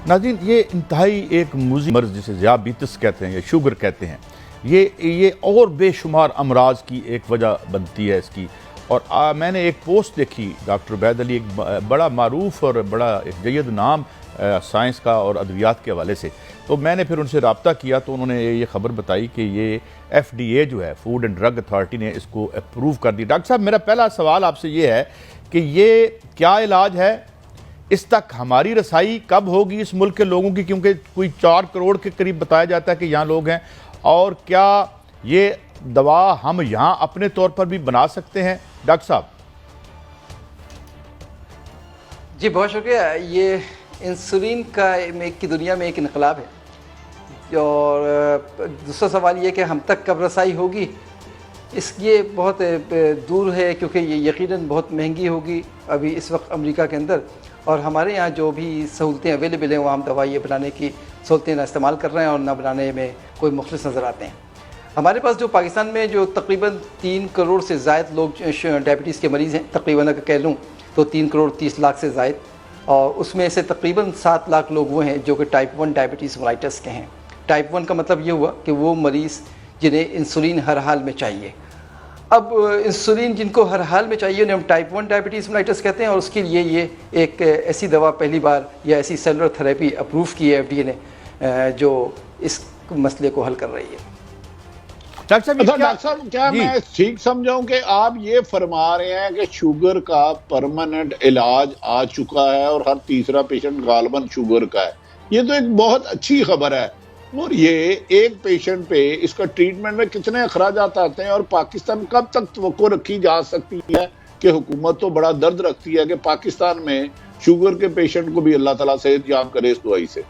ناظرین، یہ انتہائی ایک مضر مرض جسے ذیابیطس کہتے ہیں یا شوگر کہتے ہیں، یہ اور بے شمار امراض کی ایک وجہ بنتی ہے اس کی۔ اور میں نے ایک پوسٹ دیکھی، ڈاکٹر عبید علی ایک بڑا معروف اور بڑا ایک جید نام سائنس کا اور ادویات کے حوالے سے، تو میں نے پھر ان سے رابطہ کیا تو انہوں نے یہ خبر بتائی کہ یہ FDA جو ہے، فوڈ اینڈ ڈرگ اتھارٹی نے اس کو اپروو کر دی۔ ڈاکٹر صاحب، میرا پہلا سوال آپ سے یہ ہے کہ یہ کیا علاج ہے، اس تک ہماری رسائی کب ہوگی اس ملک کے لوگوں کی، کیونکہ کوئی 4 کروڑ کے قریب بتایا جاتا ہے کہ یہاں لوگ ہیں، اور کیا یہ دوا ہم یہاں اپنے طور پر بھی بنا سکتے ہیں؟ ڈاکٹر صاحب جی بہت شکریہ۔ یہ انسولین کی دنیا میں ایک انقلاب ہے، اور دوسرا سوال یہ کہ ہم تک کب رسائی ہوگی، یہ بہت دور ہے، کیونکہ یہ یقیناً بہت مہنگی ہوگی ابھی اس وقت امریکہ کے اندر، اور ہمارے یہاں جو بھی سہولتیں اویلیبل ہیں وہ ہم دوائیں بنانے کی سہولتیں نہ استعمال کر رہے ہیں اور نہ بنانے میں کوئی مخلص نظر آتے ہیں۔ ہمارے پاس جو پاکستان میں جو تقریباً 3 کروڑ سے زائد لوگ ڈائبٹیز کے مریض ہیں، تقریباً اگر کہہ لوں تو 3 کروڑ 30 لاکھ سے زائد، اور اس میں سے تقریباً 7 لاکھ لوگ وہ ہیں جو کہ ٹائپ 1 ڈائبٹیز ملائٹس کے ہیں۔ ٹائپ 1 کا مطلب یہ ہوا کہ وہ مریض جنہیں انسولین ہر حال میں چاہیے۔ اب انسولین جن کو ہر حال میں چاہیے انہیں ہم ٹائپ 1 ڈائبٹیز ملائٹس کہتے ہیں، اور اس کے لیے یہ ایک ایسی دوا پہلی بار یا ایسی سیلولر تھراپی اپروو کی ہے FDA نے، جو اس مسئلے کو حل کر رہی ہے۔ ڈاکٹر صاحب کیا میں ٹھیک سمجھاؤں کہ آپ یہ فرما رہے ہیں کہ شوگر کا پرماننٹ علاج آ چکا ہے اور ہر تیسرا پیشنٹ غالباً شوگر کا ہے؟ یہ تو ایک بہت اچھی خبر ہے، اور یہ ایک پیشنٹ پہ اس کا ٹریٹمنٹ میں کتنے اخراجات آتے ہیں، اور پاکستان کب تک توقع رکھی جا سکتی ہے کہ حکومت تو بڑا درد رکھتی ہے کہ پاکستان میں شوگر کے پیشنٹ کو بھی اللہ تعالیٰ صحت یاب کرے اس دوائی سے؟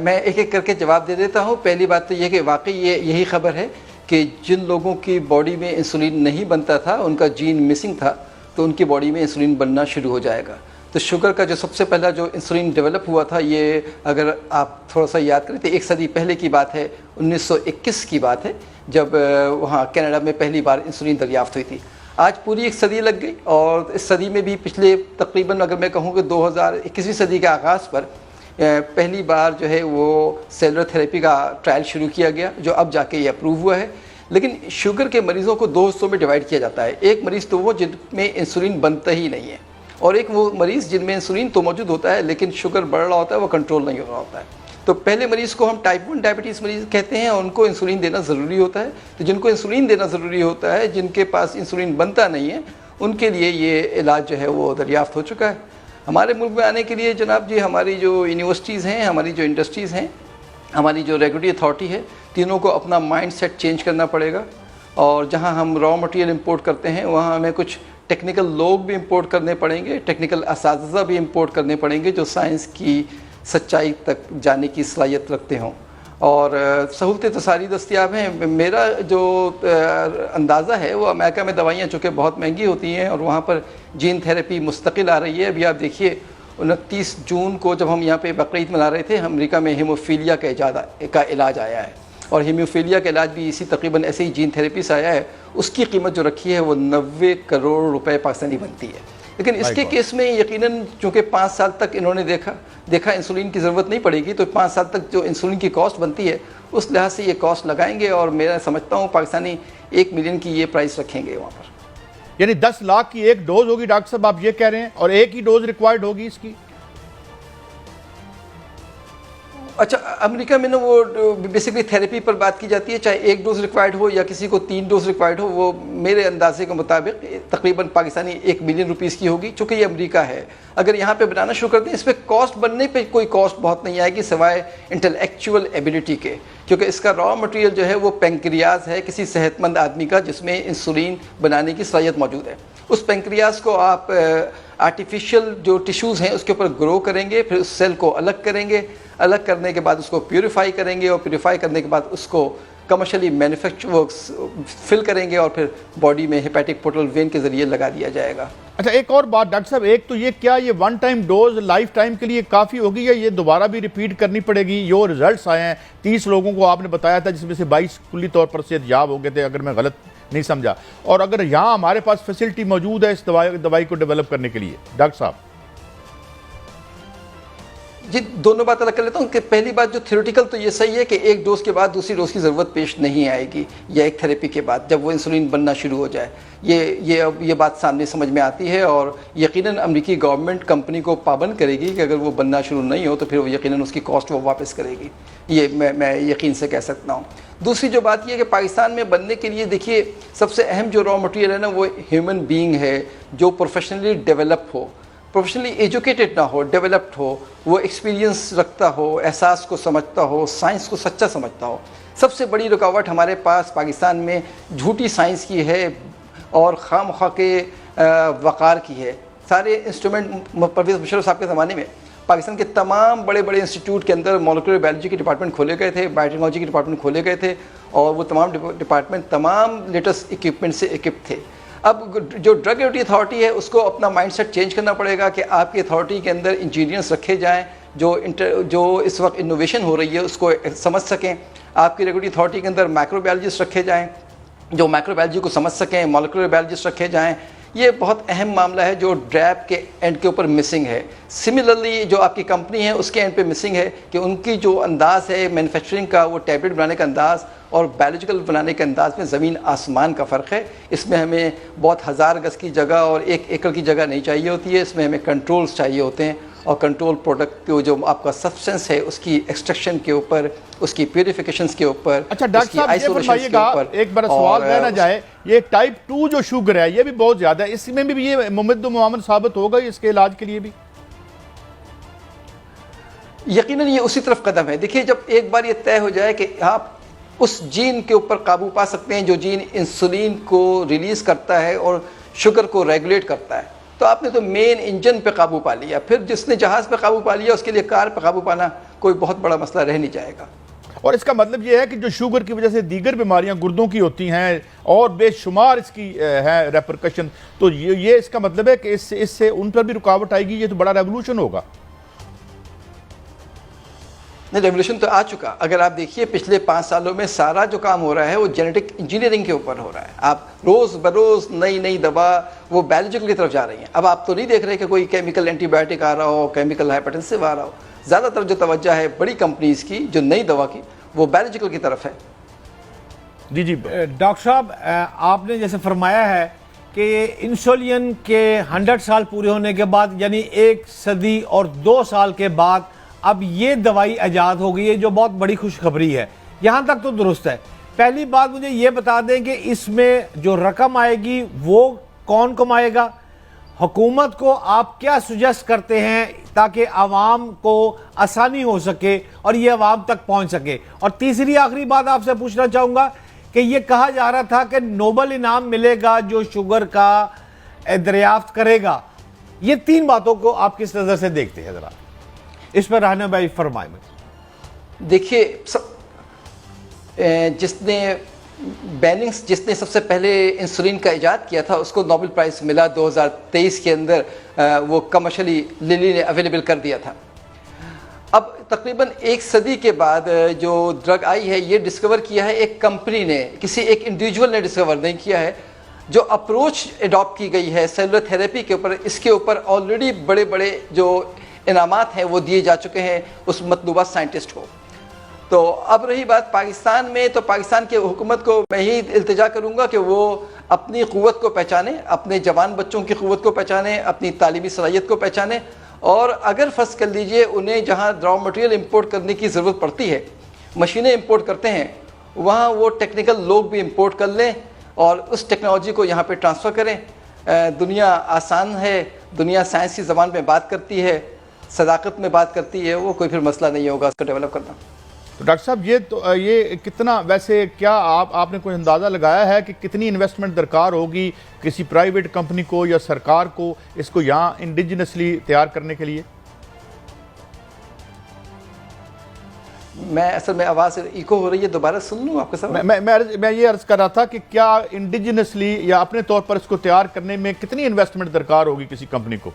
میں ایک ایک کر کے جواب دے دیتا ہوں۔ پہلی بات تو یہ کہ واقعی یہی خبر ہے کہ جن لوگوں کی باڈی میں انسولین نہیں بنتا تھا، ان کا جین مسنگ تھا، تو ان کی باڈی میں انسولین بننا شروع ہو جائے گا۔ تو شوگر کا جو سب سے پہلا جو انسولین ڈیولپ ہوا تھا، یہ اگر آپ تھوڑا سا یاد کریں تو 1 صدی پہلے کی بات ہے، 1921 کی بات ہے، جب وہاں کینیڈا میں پہلی بار انسولین دریافت ہوئی تھی۔ آج پوری 1 صدی لگ گئی، اور اس صدی میں بھی پچھلے تقریباً اگر میں کہوں کہ 2021ویں صدی کے آغاز پر پہلی بار جو ہے وہ سیلولر تھراپی کا ٹرائل شروع کیا گیا، جو اب جا کے یہ اپروو ہوا ہے۔ لیکن شوگر کے مریضوں کو 2 حصوں میں ڈیوائیڈ کیا جاتا ہے۔ ایک مریض تو وہ جن میں انسولین بنتا ہی نہیں ہے، اور ایک وہ مریض جن میں انسولین تو موجود ہوتا ہے لیکن شوگر بڑھ رہا ہوتا ہے، وہ کنٹرول نہیں ہو رہا ہوتا ہے۔ تو پہلے مریض کو ہم ٹائپ 1 ڈائبٹیز مریض کہتے ہیں، اور ان کو انسولین دینا ضروری ہوتا ہے۔ تو جن کو انسولین دینا ضروری ہوتا ہے، جن کے پاس انسولین بنتا نہیں ہے، ان کے لیے یہ علاج جو ہے وہ دریافت ہو چکا ہے۔ ہمارے ملک میں آنے کے لیے جناب جی، ہماری جو یونیورسٹیز ہیں، ہماری جو انڈسٹریز ہیں، ہماری جو ریگولیٹری اتھارٹی ہے، تینوں کو اپنا مائنڈ سیٹ چینج کرنا پڑے گا۔ اور جہاں ہم را مٹیریل امپورٹ کرتے ہیں، وہاں ہمیں کچھ ٹیکنیکل لوگ بھی امپورٹ کرنے پڑیں گے، ٹیکنیکل اساتذہ بھی امپورٹ کرنے پڑیں گے جو سائنس کی سچائی تک جانے کی صلاحیت رکھتے ہوں، اور سہولتیں تو ساری دستیاب ہیں۔ میرا جو اندازہ ہے وہ امریکہ میں دوائیاں چونکہ بہت مہنگی ہوتی ہیں، اور وہاں پر جین تھراپی مستقل آ رہی ہے۔ ابھی آپ دیکھیے 29 جون کو جب ہم یہاں پہ بقرعید منا رہے تھے، امریکہ میں ہیموفیلیا کا علاج آیا ہے، اور ہیموفیلیا کا علاج بھی اسی تقریباً ایسے ہی جین تھراپی سے آیا ہے۔ اس کی قیمت جو رکھی ہے وہ 90 کروڑ روپے پاکستانی بنتی ہے۔ لیکن اس کے کیس میں یقیناً چونکہ 5 سال تک انہوں نے دیکھا انسولین کی ضرورت نہیں پڑے گی، تو 5 سال تک جو انسولین کی کاسٹ بنتی ہے اس لحاظ سے یہ کاسٹ لگائیں گے، اور میں سمجھتا ہوں پاکستانی 1 ملین کی یہ پرائس رکھیں گے وہاں پر۔ یعنی 10 لاکھ کی ایک ڈوز ہوگی ڈاکٹر صاحب، آپ یہ کہہ رہے ہیں، اور ایک ہی ڈوز ریکوائرڈ ہوگی اس کی؟ اچھا، امریکہ میں نا وہ بیسکلی تھراپی پر بات کی جاتی ہے، چاہے 1 ڈوز ریکوائرڈ ہو یا کسی کو 3 ڈوز ریکوائرڈ ہو، وہ میرے اندازے کے مطابق تقریباً پاکستانی 1 ملین روپیز کی ہوگی، چونکہ یہ امریکہ ہے۔ اگر یہاں پہ بنانا شروع کر دیں، اس پہ کاسٹ بننے پہ کوئی کاسٹ بہت نہیں آئے گی سوائے انٹلیکچوئل ایبلٹی کے، کیونکہ اس کا را مٹیریل جو ہے وہ پینکریاز ہے کسی صحت مند آدمی کا، جس میں انسولین بنانے کی صلاحیت موجود ہے۔ اس پینکریاز کو آپ آرٹیفیشل جو ٹیشوز ہیں اس کے اوپر گرو کریں گے، پھر اس سیل کو الگ کریں گے، الگ کرنے کے بعد اس کو پیوریفائی کریں گے، اور پیوریفائی کرنے کے بعد اس کو کمرشلی فل کریں گے، اور پھر باڈی میں ہیپیٹک پورٹل وین کے ذریعے لگا دیا جائے گا۔ اچھا، ایک اور بات ڈاکٹر صاحب، ایک تو یہ کیا یہ 1 ٹائم ڈوز لائف ٹائم کے لیے کافی ہوگی، یا یہ دوبارہ بھی ریپیٹ کرنی پڑے گی؟ جو ریزلٹس آئے ہیں 30 لوگوں کو آپ نے بتایا تھا، جس میں سے 22 کلی طور پر صحت یاب ہو گئے تھے، اگر میں غلط نہیں سمجھا، اور اگر یہاں ہمارے پاس فیسلٹی موجود ہے اس دوائی کو ڈیولپ کرنے کے لیے ڈاکٹر صاحب؟ جی دونوں بات الگ کر لیتا ہوں کہ پہلی بات جو تھیوریٹیکل تو یہ صحیح ہے کہ ایک ڈوز کے بعد دوسری ڈوز کی ضرورت پیش نہیں آئے گی، یا ایک تھیراپی کے بعد جب وہ انسولین بننا شروع ہو جائے، یہ بات سامنے سمجھ میں آتی ہے، اور یقیناً امریکی گورنمنٹ کمپنی کو پابند کرے گی کہ اگر وہ بننا شروع نہیں ہو تو پھر وہ یقیناً اس کی کاسٹ وہ واپس کرے گی، یہ میں یقین سے کہہ سکتا ہوں۔ دوسری جو بات یہ ہے کہ پاکستان میں بننے کے لیے دیکھیے سب سے اہم جو را مٹیریل ہے نا وہ ہیومن بینگ ہے، جو پروفیشنلی ڈیولپ ہو، پروفیشنلی ایجوکیٹڈ نہ ہو، ڈیولپڈ ہو، وہ ایکسپیرینس رکھتا ہو، احساس کو سمجھتا ہو، سائنس کو سچا سمجھتا ہو۔ سب سے بڑی رکاوٹ ہمارے پاس پاکستان میں جھوٹی سائنس کی ہے اور خام خواہ کے وقار کی ہے۔ سارے انسٹرومنٹ پرویز مشرف صاحب کے زمانے میں پاکستان کے تمام بڑے بڑے انسٹیٹیوٹ کے اندر مولکولر بایولوجی کے ڈپارٹمنٹ کھولے گئے تھے، بایو ٹیکنالوجی کے ڈپارٹمنٹ کھولے گئے تھے، اور وہ تمام ڈپارٹمنٹ تمام لیٹسٹ اکوپمنٹ سے اکوپ تھے۔ اب جو ڈرگ ریگولیٹری اتھارٹی ہے اس کو اپنا مائنڈ سیٹ چینج کرنا پڑے گا کہ آپ کی اتھارٹی کے اندر انجینئرس رکھے جائیں جو اس وقت انوویشن ہو رہی ہے اس کو سمجھ سکیں۔ آپ کی ریگولیٹری اتھارٹی کے اندر مائکرو بایولوجسٹ رکھے جائیں جو مائکرو بایولوجی کو سمجھ سکیں، مولکولر بایولوجسٹ رکھے جائیں۔ یہ بہت اہم معاملہ ہے جو ڈریپ کے اینڈ کے اوپر مسنگ ہے۔ سملرلی جو آپ کی کمپنی ہے اس کے اینڈ پہ مسنگ ہے کہ ان کی جو انداز ہے مینوفیکچرنگ کا، وہ ٹیبلٹ بنانے کا انداز اور بایولوجیکل بنانے کے انداز میں زمین آسمان کا فرق ہے۔ اس میں ہمیں بہت 1000 گز کی جگہ اور 1 ایکڑ کی جگہ نہیں چاہیے ہوتی ہے، اس میں ہمیں کنٹرولز چاہیے ہوتے ہیں، اور کنٹرول پروڈکٹ جو آپ کا سبسٹنس ہے اس کی ایکسٹریکشن کے اوپر، اس کی پیوریفیکیشنز کے اوپر۔ اچھا ڈاکٹر صاحب یہ فرمائیے گا، ایک بڑا سوال رہ نہ جائے، یہ ٹائپ 2 جو شوگر ہے یہ بھی بہت زیادہ ہے، اس میں بھی یہ ممد و معاون ثابت ہوگا اس کے علاج کے لیے بھی؟ یقیناً یہ اسی طرف قدم ہے۔ دیکھیے جب ایک بار یہ طے ہو جائے کہ آپ اس جین کے اوپر قابو پا سکتے ہیں جو جین انسولین کو ریلیز کرتا ہے اور شوگر کو ریگولیٹ کرتا ہے، تو آپ نے تو مین انجن پہ قابو پا لیا۔ پھر جس نے جہاز پہ قابو پا لیا اس کے لیے کار پہ قابو پانا کوئی بہت بڑا مسئلہ رہ نہیں جائے گا۔ اور اس کا مطلب یہ ہے کہ جو شوگر کی وجہ سے دیگر بیماریاں گردوں کی ہوتی ہیں اور بے شمار اس کی ہے ریپرکشن، تو یہ اس کا مطلب ہے کہ اس سے ان پر بھی رکاوٹ آئے گی، یہ تو بڑا ریولوشن ہوگا۔ نہیں، ریولیوشن تو آ چکا۔ اگر آپ دیکھیے پچھلے 5 سالوں میں سارا جو کام ہو رہا ہے وہ جینیٹک انجینئرنگ کے اوپر ہو رہا ہے۔ آپ روز بروز نئی دوا وہ بایولوجیکل کی طرف جا رہی ہیں۔ اب آپ تو نہیں دیکھ رہے کہ کوئی کیمیکل اینٹی بایوٹک آ رہا ہو، کیمیکل ہائپرٹینسو آ رہا ہو۔ زیادہ تر جو توجہ ہے بڑی کمپنیز کی جو نئی دوا کی وہ بایولوجیکل کی طرف ہے۔ جی ڈاکٹر صاحب آپ نے جیسے فرمایا ہے کہ انسولین کے 100 سال پورے ہونے کے بعد، یعنی 1 صدی اور 2 سال کے بعد اب یہ دوائی ایجاد ہو گئی ہے، جو بہت بڑی خوشخبری ہے۔ یہاں تک تو درست ہے۔ پہلی بات مجھے یہ بتا دیں کہ اس میں جو رقم آئے گی وہ کون کمائے گا؟ حکومت کو آپ کیا سجیسٹ کرتے ہیں تاکہ عوام کو آسانی ہو سکے اور یہ عوام تک پہنچ سکے؟ اور تیسری آخری بات آپ سے پوچھنا چاہوں گا کہ یہ کہا جا رہا تھا کہ نوبل انعام ملے گا جو شوگر کا دریافت کرے گا۔ یہ 3 باتوں کو آپ کس نظر سے دیکھتے ہیں، ذرا اس پر رہنمائی فرمائیں۔ دیکھیے جس نے سب سے پہلے انسولین کا ایجاد کیا تھا اس کو نوبل پرائز ملا 2023 کے اندر، وہ کمرشلی للی نے اویلیبل کر دیا تھا۔ اب تقریباً 1 صدی کے بعد جو ڈرگ آئی ہے یہ ڈسکور کیا ہے ایک کمپنی نے، کسی ایک انڈیویجول نے ڈسکور نہیں کیا ہے۔ جو اپروچ اڈاپٹ کی گئی ہے سیلولر تھیراپی کے اوپر، اس کے اوپر آلریڈی بڑے بڑے جو انعامات ہیں وہ دیے جا چکے ہیں اس مطلوبہ سائنٹسٹ کو۔ تو اب رہی بات پاکستان میں، تو پاکستان کی حکومت کو میں ہی التجا کروں گا کہ وہ اپنی قوت کو پہچانے، اپنے جوان بچوں کی قوت کو پہچانے، اپنی تعلیمی صلاحیت کو پہچانے، اور اگر فرض کر لیجئے انہیں جہاں را مٹیریل امپورٹ کرنے کی ضرورت پڑتی ہے، مشینیں امپورٹ کرتے ہیں، وہاں وہ ٹیکنیکل لوگ بھی امپورٹ کر لیں اور اس ٹیکنالوجی کو یہاں پہ ٹرانسفر کریں۔ دنیا آسان ہے، دنیا سائنس کی زبان میں بات کرتی ہے، صداقت میں بات کرتی ہے، وہ کوئی پھر مسئلہ نہیں ہوگا اس کو ڈیولپ کرنا۔ تو ڈاکٹر صاحب یہ کتنا، ویسے کیا آپ نے کوئی اندازہ لگایا ہے کہ کتنی انویسٹمنٹ درکار ہوگی کسی پرائیویٹ کمپنی کو یا سرکار کو اس کو یہاں انڈیجنسلی تیار کرنے کے لیے؟ میں اصل میں آواز ایکو ہو رہی ہے، دوبارہ سن لوں آپ کے ساتھ۔ میں یہ عرض کر رہا تھا کہ کیا انڈیجنسلی یا اپنے طور پر اس کو تیار کرنے میں کتنی انویسٹمنٹ درکار ہوگی کسی کمپنی کو؟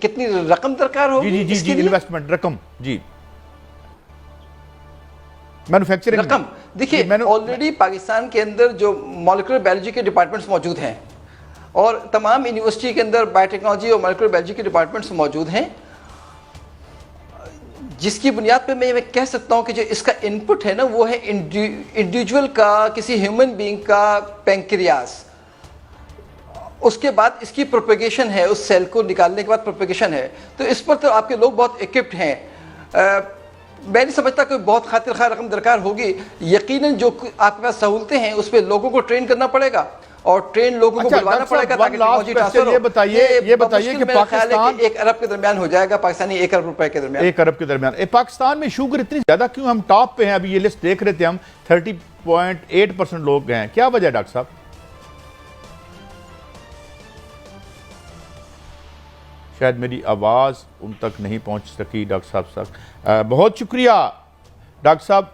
کتنی رقم درکار ہوگی؟ جی انویسٹمنٹ رقم، جی مینوفیکچرنگ رقم۔ دیکھیے آلریڈی پاکستان کے اندر جو مولکولر بایولوجی کے ڈپارٹمنٹس موجود ہیں اور تمام یونیورسٹی کے اندر بایو ٹیکنالوجی اور مالیکولر بایولوجی کے ڈپارٹمنٹس موجود ہیں، جس کی بنیاد پہ میں کہہ سکتا ہوں کہ جو اس کا ان پٹ ہے نا وہ ہے انڈیویجول کا، کسی ہیومن بینگ کا پینکریاس، اس کے بعد اس کی پروپیگیشن ہے، اس سیل کو نکالنے کے بعد پروپیگیشن ہے. تو اس پر تو آپ کے لوگ بہت ایکوپڈ ہیں. میں نہیں سمجھتا کہ بہت خاطر خواہ رقم درکار ہوگی. یقیناً جو آپ کے پاس سہولتیں ہیں اس پہ لوگوں کو ٹرین کرنا پڑے گا اور ٹرین لوگوں کو بلوانا پڑے گا تاکہ ٹیکنالوجی ٹرانسفر ہو. یہ بتائیے کہ پاکستان 1 ارب کے درمیان ہو جائے گا، پاکستانی 1 ارب روپے کے درمیان. 1 ارب کے درمیان. پاکستان میں شوگر اتنی زیادہ کیوں؟ ہم ٹاپ پہ ہیں، ابھی یہ لسٹ دیکھ رہے تھے ہم، 30.8% لوگ ہیں. کیا وجہ ہے ڈاکٹر صاحب؟ شاید میری آواز ان تک نہیں پہنچ سکی ڈاکٹر صاحب. بہت شکریہ ڈاکٹر صاحب.